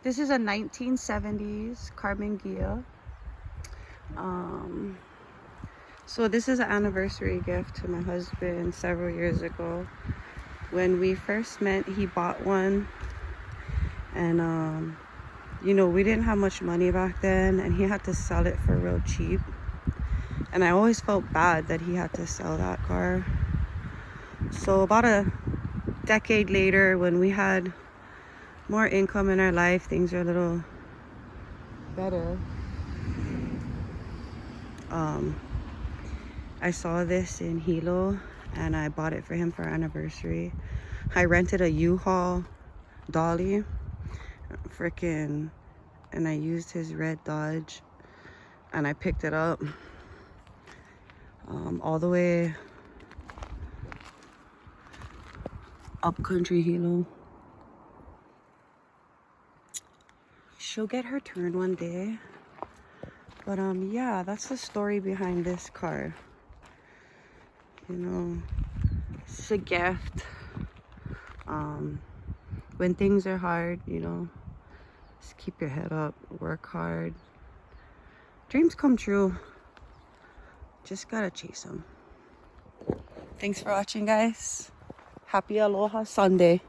This is a 1970s Karman Ghia. So this is an anniversary gift to my husband several years ago. When we first met, he bought one, and you know, we didn't have much money back then, and he had to sell it for real cheap. And I always felt bad that he had to sell that car. So about a decade later, when we had more income in our life, things are a little better. I saw this in Hilo and I bought it for him for our anniversary. I rented a U-Haul dolly, freaking, and I used his red Dodge and I picked it up all the way up country Hilo. She'll get her turn one day. But yeah, that's the story behind this car. You know, it's a gift. When things are hard, you know, just keep your head up, work hard. Dreams come true. Just gotta chase them. Thanks for watching, guys. Happy Aloha Sunday.